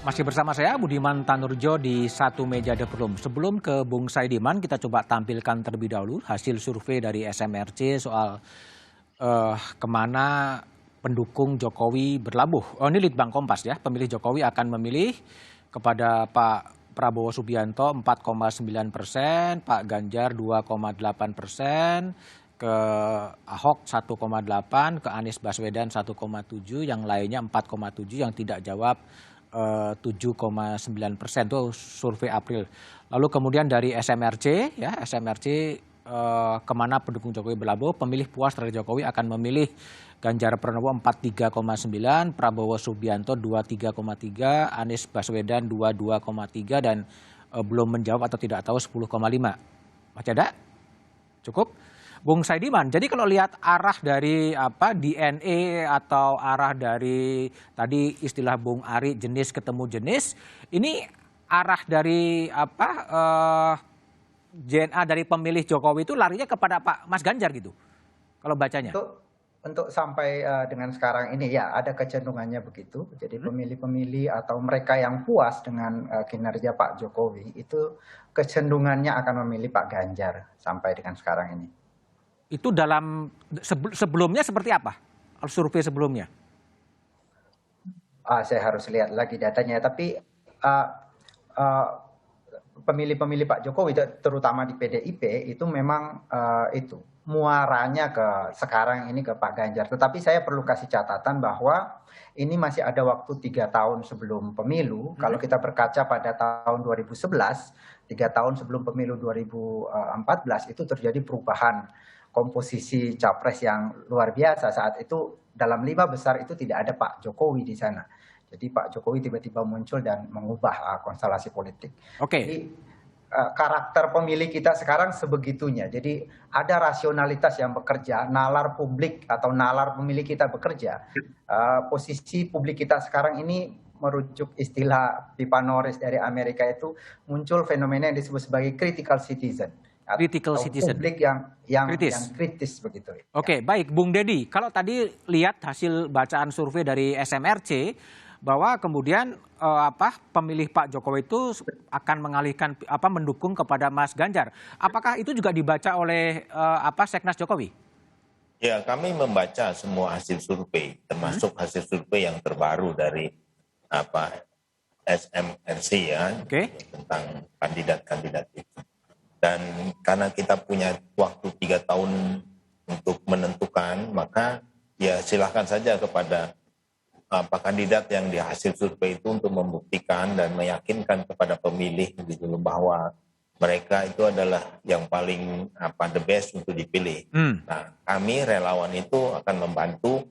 Masih bersama saya Budiman Tanurjo di Satu Meja The Forum. Sebelum ke Bung Saidiman, kita coba tampilkan terlebih dahulu hasil survei dari SMRC soal kemana pendukung Jokowi berlabuh. Oh, ini Litbang Kompas ya, pemilih Jokowi akan memilih kepada Pak Prabowo Subianto 4,9%, Pak Ganjar 2,8%, ke Ahok 1,8, ke Anies Baswedan 1,7, yang lainnya 4,7, yang tidak jawab 7,9%, itu survei April. Lalu kemudian dari SMRC, ya SMRC kemana pendukung Jokowi berlabuh, pemilih puas terhadap Jokowi akan memilih Ganjar Pranowo 43,9, Prabowo Subianto 23,3, Anies Baswedan 22,3, dan belum menjawab atau tidak tahu 10,5. Masih ada? Cukup? Bung Saidiman, jadi kalau lihat arah dari DNA atau arah dari tadi istilah Bung Ari jenis ketemu jenis, ini arah dari DNA dari pemilih Jokowi itu larinya kepada Pak Mas Ganjar gitu, kalau bacanya. Untuk sampai dengan sekarang ini ya ada kecenderungannya begitu. Jadi pemilih-pemilih atau mereka yang puas dengan kinerja Pak Jokowi itu kecenderungannya akan memilih Pak Ganjar sampai dengan sekarang ini. Itu dalam sebelumnya seperti apa? Survei sebelumnya? Saya harus lihat lagi datanya. Tapi pemilih-pemilih Pak Jokowi, terutama di PDIP, itu memang itu muaranya ke sekarang ini ke Pak Ganjar. Tetapi saya perlu kasih catatan bahwa ini masih ada waktu 3 tahun sebelum pemilu. Kalau kita berkaca pada tahun 2011, 3 tahun sebelum pemilu 2014 itu terjadi perubahan komposisi capres yang luar biasa. Saat itu dalam 5 besar itu tidak ada Pak Jokowi di sana. Jadi Pak Jokowi tiba-tiba muncul dan mengubah konstelasi politik. Oke. Jadi karakter pemilih kita sekarang sebegitunya. Jadi ada rasionalitas yang bekerja, nalar publik atau nalar pemilih kita bekerja. Posisi publik kita sekarang ini merujuk istilah Pipa Norris dari Amerika itu muncul fenomena yang disebut sebagai critical citizen. Critical citizen. Publik yang kritis begitu. Oke, baik Bung Dedi, kalau tadi lihat hasil bacaan survei dari SMRC bahwa kemudian pemilih Pak Jokowi itu akan mengalihkan mendukung kepada Mas Ganjar. Apakah itu juga dibaca oleh Seknas Jokowi? Ya, kami membaca semua hasil survei, termasuk hasil survei yang terbaru dari SMRC ya, tentang kandidat-kandidat itu. Dan karena kita punya waktu 3 tahun untuk menentukan, maka ya silahkan saja kepada kandidat yang di hasil survei itu untuk membuktikan dan meyakinkan kepada pemilih gitu bahwa mereka itu adalah yang paling the best untuk dipilih. Nah, kami relawan itu akan membantu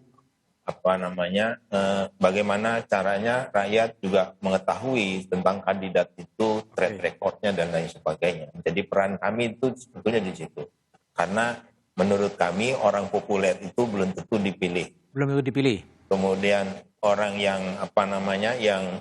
bagaimana caranya rakyat juga mengetahui tentang kandidat itu, track recordnya dan lain sebagainya. Jadi peran kami itu sebetulnya di situ. Karena menurut kami orang populer itu belum tentu dipilih. Belum tentu dipilih. Kemudian orang yang yang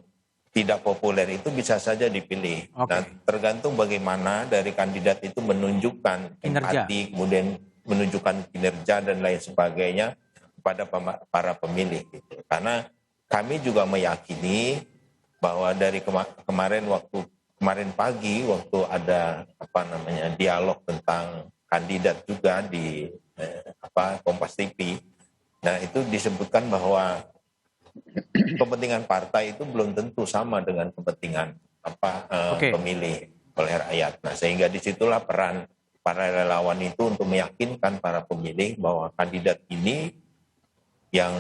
tidak populer itu bisa saja dipilih. Nah, tergantung bagaimana dari kandidat itu menunjukkan empati, kemudian menunjukkan kinerja dan lain sebagainya pada para pemilih gitu. Karena kami juga meyakini bahwa dari kemarin pagi waktu ada dialog tentang kandidat juga di Kompas TV. Nah, itu disebutkan bahwa kepentingan partai itu belum tentu sama dengan kepentingan pemilih oleh rakyat. Nah, sehingga disitulah peran para relawan itu untuk meyakinkan para pemilih bahwa kandidat ini yang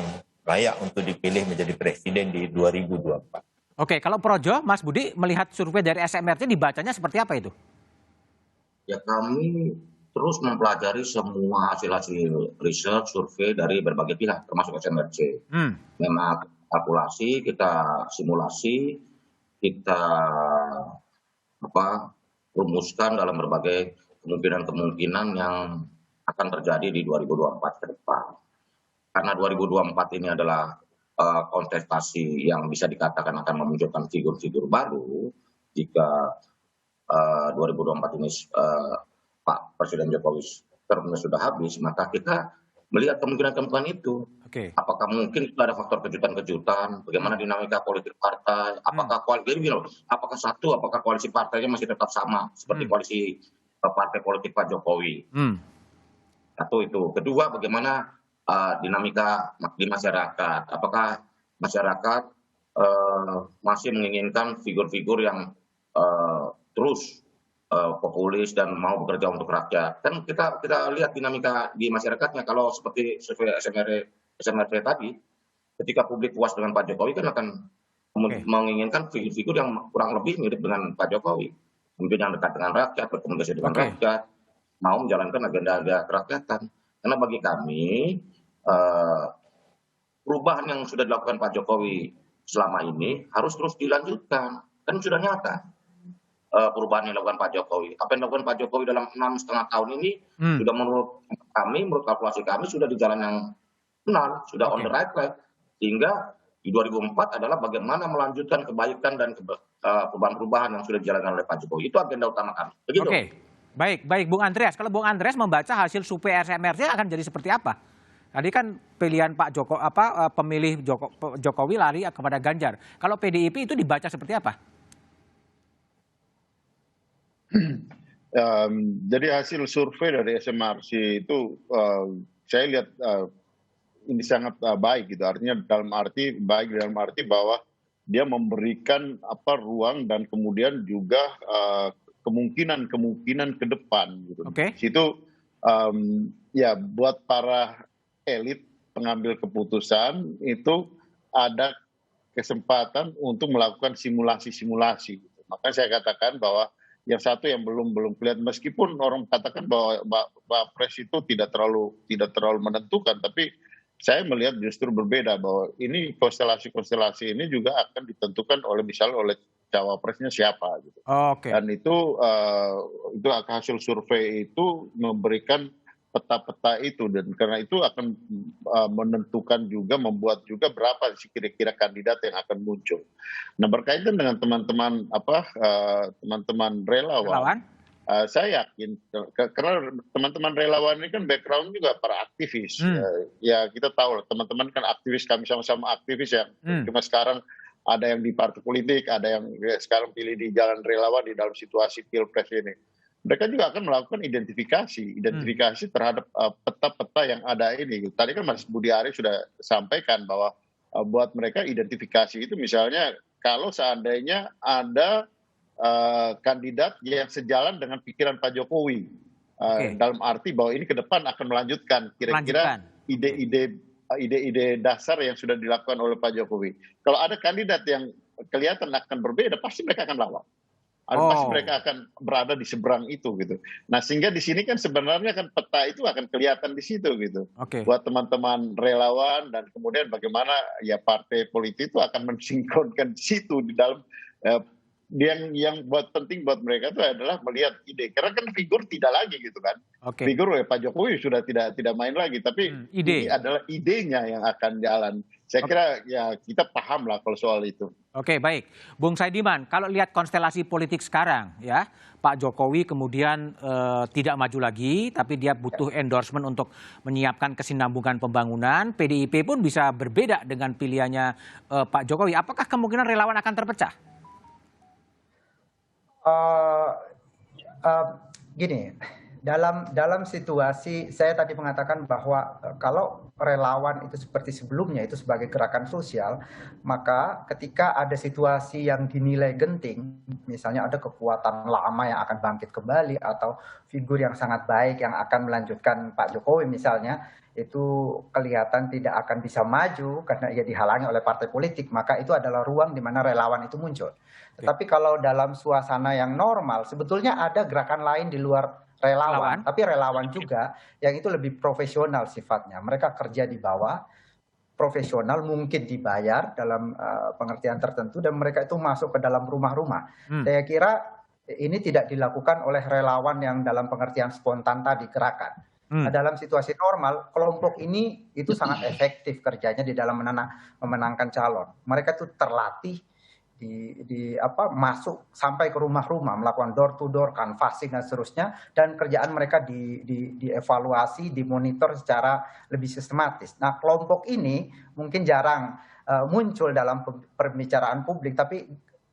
layak untuk dipilih menjadi presiden di 2024. Oke, kalau Projo, Mas Budi melihat survei dari SMRC dibacanya seperti apa itu? Ya, kami terus mempelajari semua hasil-hasil riset, survei dari berbagai pihak, termasuk SMRC. Memang kalkulasi, kita simulasi, kita rumuskan dalam berbagai kemungkinan-kemungkinan yang akan terjadi di 2024 ke depan. Karena 2024 ini adalah kontestasi yang bisa dikatakan akan memunculkan figur-figur baru, jika 2024 ini Pak Presiden Jokowi termnya sudah habis, maka kita melihat kemungkinan-kemungkinan itu. Oke. Apakah mungkin itu ada faktor kejutan-kejutan, bagaimana dinamika politik partai, apakah koalisi partainya masih tetap sama seperti koalisi partai politik Pak Jokowi. Satu itu. Kedua, bagaimana dinamika di masyarakat. Apakah masyarakat masih menginginkan figur-figur yang terus populis dan mau bekerja untuk rakyat. Kan kita lihat dinamika di masyarakatnya. Kalau seperti survei SMRC tadi, ketika publik puas dengan Pak Jokowi kan akan menginginkan figur-figur yang kurang lebih mirip dengan Pak Jokowi. Mungkin yang dekat dengan rakyat, berkomunikasi dengan rakyat, mau menjalankan agenda-agenda kerakyatan. Karena bagi kami, perubahan yang sudah dilakukan Pak Jokowi selama ini harus terus dilanjutkan. Kan sudah nyata perubahan yang dilakukan Pak Jokowi. Apa yang dilakukan Pak Jokowi dalam 6,5 tahun ini sudah menurut kalkulasi kami sudah di jalan yang benar, sudah on the right track. Sehingga di 2004 adalah bagaimana melanjutkan kebaikan dan perubahan-perubahan yang sudah dijalankan oleh Pak Jokowi. Itu agenda utama kami. Begitu. Oke. Baik Bung Andreas. Kalau Bung Andreas membaca hasil survei SMRC akan jadi seperti apa? Tadi kan pilihan pemilih Jokowi lari kepada Ganjar. Kalau PDIP itu dibaca seperti apa? Jadi hasil survei dari SMRC itu saya lihat ini sangat baik gitu. Artinya dalam arti bahwa dia memberikan ruang dan kemudian juga kemungkinan ke depan gitu. Situ ya buat para elit pengambil keputusan itu ada kesempatan untuk melakukan simulasi-simulasi. Makanya saya katakan bahwa yang satu yang belum kelihatan, meskipun orang katakan bahwa Pres itu tidak terlalu menentukan, tapi saya melihat justru berbeda, bahwa ini konstelasi ini juga akan ditentukan misalnya oleh cawapresnya siapa gitu. Dan itu hasil survei itu memberikan peta-peta itu, dan karena itu akan menentukan juga, membuat juga berapa sih kira-kira kandidat yang akan muncul. Nah, berkaitan dengan teman-teman relawan, saya yakin karena teman-teman relawan ini kan background juga para aktivis. Ya kita tahu teman-teman kan aktivis, kami sama-sama aktivis ya. Cuma sekarang ada yang di partai politik, ada yang sekarang pilih di jalan relawan di dalam situasi pilpres ini. Mereka juga akan melakukan identifikasi terhadap peta-peta yang ada ini. Tadi kan Mas Budi Ari sudah sampaikan bahwa buat mereka identifikasi itu misalnya kalau seandainya ada kandidat yang sejalan dengan pikiran Pak Jokowi, dalam arti bahwa ini ke depan akan melanjutkan kira-kira ide-ide dasar yang sudah dilakukan oleh Pak Jokowi. Kalau ada kandidat yang kelihatan akan berbeda, pasti mereka akan lawan. Pasti mereka akan berada di seberang itu gitu. Nah, sehingga di sini kan sebenarnya kan peta itu akan kelihatan di situ gitu. Buat teman-teman relawan, dan kemudian bagaimana ya partai politik itu akan mensinkronkan di situ di dalam yang penting buat mereka itu adalah melihat ide. Karena kan figur tidak lagi gitu kan. Figur Pak Jokowi sudah tidak main lagi, tapi ini adalah idenya yang akan jalan. Saya kira ya kita paham lah kalau soal itu. Baik. Bung Saidiman, kalau lihat konstelasi politik sekarang ya, Pak Jokowi kemudian tidak maju lagi, tapi dia butuh endorsement untuk menyiapkan kesinambungan pembangunan. PDIP pun bisa berbeda dengan pilihannya Pak Jokowi. Apakah kemungkinan relawan akan terpecah? Gini, dalam situasi saya tadi mengatakan bahwa kalau relawan itu seperti sebelumnya itu sebagai gerakan sosial, maka ketika ada situasi yang dinilai genting, misalnya ada kekuatan lama yang akan bangkit kembali atau figur yang sangat baik yang akan melanjutkan Pak Jokowi misalnya, itu kelihatan tidak akan bisa maju karena ia dihalangi oleh partai politik, maka itu adalah ruang di mana relawan itu muncul. Tetapi kalau dalam suasana yang normal, sebetulnya ada gerakan lain di luar relawan, tapi relawan juga yang itu lebih profesional sifatnya. Mereka kerja di bawah, profesional, mungkin dibayar dalam pengertian tertentu, dan mereka itu masuk ke dalam rumah-rumah. Saya kira ini tidak dilakukan oleh relawan yang dalam pengertian spontan tadi, gerakan. Nah, dalam situasi normal, kelompok ini itu sangat efektif kerjanya di dalam memenangkan calon. Mereka itu terlatih, masuk sampai ke rumah-rumah, melakukan door to door, canvassing dan seterusnya, dan kerjaan mereka dievaluasi, dimonitor secara lebih sistematis. Nah, kelompok ini mungkin jarang muncul dalam pembicaraan publik, tapi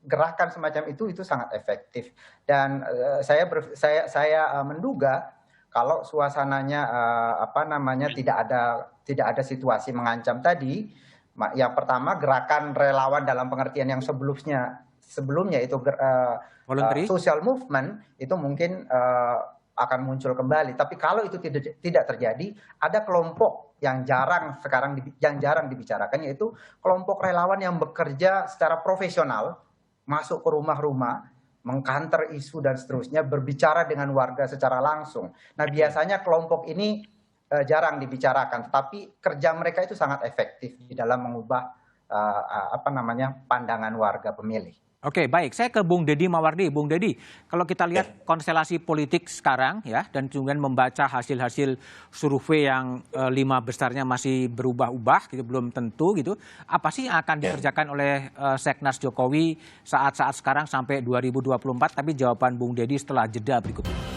gerakan semacam itu sangat efektif. Dan saya menduga kalau suasananya tidak ada situasi mengancam tadi. Yang pertama, gerakan relawan dalam pengertian yang sebelumnya itu social movement itu mungkin akan muncul kembali. Tapi kalau itu tidak terjadi, ada kelompok yang jarang dibicarakan, yaitu kelompok relawan yang bekerja secara profesional, masuk ke rumah-rumah, mengkanter isu dan seterusnya, berbicara dengan warga secara langsung. Nah, biasanya kelompok ini jarang dibicarakan, tetapi kerja mereka itu sangat efektif di dalam mengubah pandangan warga pemilih. Oke, baik. Saya ke Bung Deddy Mawardi. Bung Deddy, kalau kita lihat konstelasi politik sekarang ya, dan kemudian membaca hasil-hasil survei yang 5 besarnya masih berubah-ubah, gitu, belum tentu gitu. Apa sih yang akan dikerjakan oleh Seknas Jokowi saat-saat sekarang sampai 2024? Tapi jawaban Bung Deddy setelah jeda berikut ini.